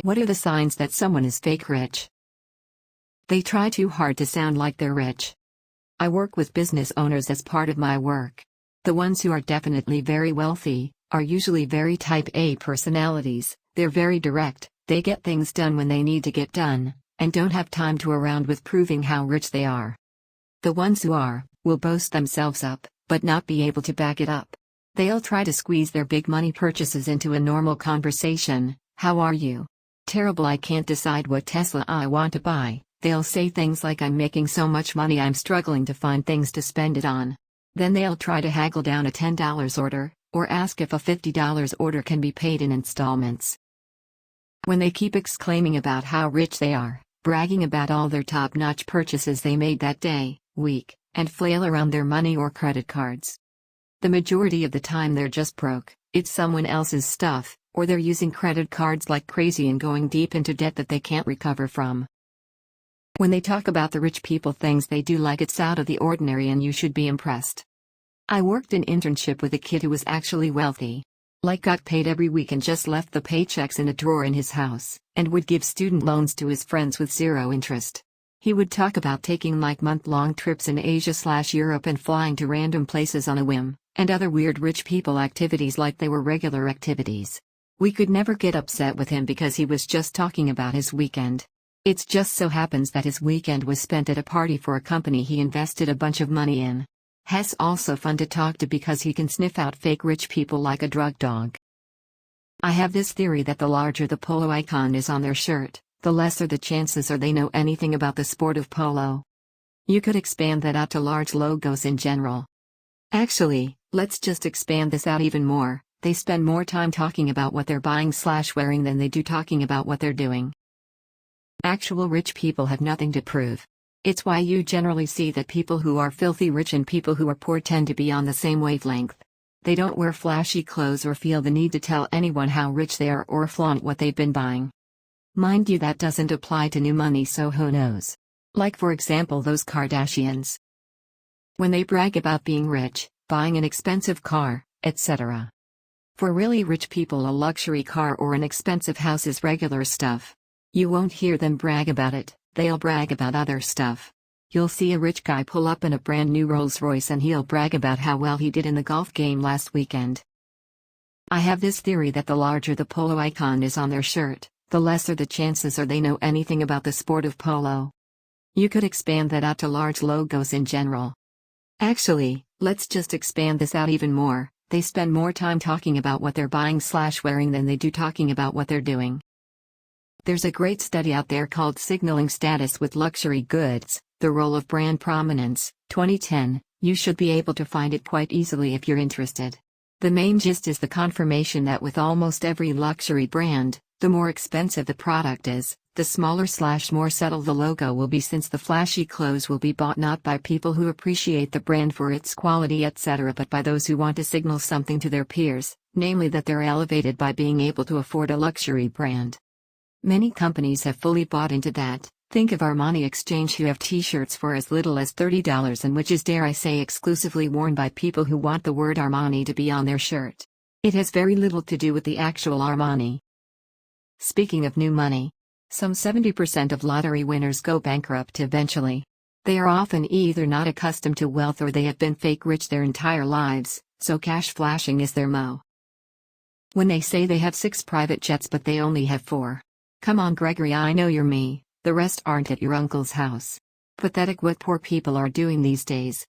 What are the signs that someone is fake rich? They try too hard to sound like they're rich. I work with business owners as part of my work. The ones who are definitely very wealthy are usually very type A personalities. They're very direct, they get things done when they need to get done, and don't have time to around with proving how rich they are. The ones who will boast themselves up, but not be able to back it up. They'll try to squeeze their big money purchases into a normal conversation. How are you? Terrible, I can't decide what Tesla I want to buy. They'll say things like, I'm making so much money I'm struggling to find things to spend it on. Then they'll try to haggle down a $10 order, or ask if a $50 order can be paid in installments. When they keep exclaiming about how rich they are, bragging about all their top-notch purchases they made that day, week, and flail around their money or credit cards. The majority of the time they're just broke, it's someone else's stuff, or they're using credit cards like crazy and going deep into debt that they can't recover from. When they talk about the rich people things they do like it's out of the ordinary and you should be impressed. I worked an internship with a kid who was actually wealthy. Like got paid every week and just left the paychecks in a drawer in his house, and would give student loans to his friends with zero interest. He would talk about taking like month-long trips in Asia/Europe and flying to random places on a whim, and other weird rich people activities like they were regular activities. We could never get upset with him because he was just talking about his weekend. It just so happens that his weekend was spent at a party for a company he invested a bunch of money in. He's also fun to talk to because he can sniff out fake rich people like a drug dog. I have this theory that the larger the polo icon is on their shirt, the lesser the chances are they know anything about the sport of polo. You could expand that out to large logos in general. Actually, let's just expand this out even more. They spend more time talking about what they're buying/wearing than they do talking about what they're doing. Actual rich people have nothing to prove. It's why you generally see that people who are filthy rich and people who are poor tend to be on the same wavelength. They don't wear flashy clothes or feel the need to tell anyone how rich they are or flaunt what they've been buying. Mind you, that doesn't apply to new money, so who knows? Like for example those Kardashians. When they brag about being rich, buying an expensive car, etc. For really rich people, a luxury car or an expensive house is regular stuff. You won't hear them brag about it, they'll brag about other stuff. You'll see a rich guy pull up in a brand new Rolls-Royce and he'll brag about how well he did in the golf game last weekend. I have this theory that the larger the polo icon is on their shirt, the lesser the chances are they know anything about the sport of polo. You could expand that out to large logos in general. Actually, let's just expand this out even more. They spend more time talking about what they're buying/wearing than they do talking about what they're doing. There's a great study out there called Signaling Status with Luxury Goods, The Role of Brand Prominence, 2010. You should be able to find it quite easily if you're interested. The main gist is the confirmation that with almost every luxury brand, the more expensive the product is, the smaller/more subtle the logo will be, since the flashy clothes will be bought not by people who appreciate the brand for its quality etc. but by those who want to signal something to their peers, namely that they're elevated by being able to afford a luxury brand. Many companies have fully bought into that. Think of Armani Exchange, who have t-shirts for as little as $30 and which is, dare I say, exclusively worn by people who want the word Armani to be on their shirt. It has very little to do with the actual Armani. Speaking of new money, some 70% of lottery winners go bankrupt eventually. They are often either not accustomed to wealth or they have been fake rich their entire lives, so cash flashing is their mo. When they say they have 6 private jets but they only have 4. Come on Gregory, I know you're me, the rest aren't at your uncle's house. Pathetic what poor people are doing these days.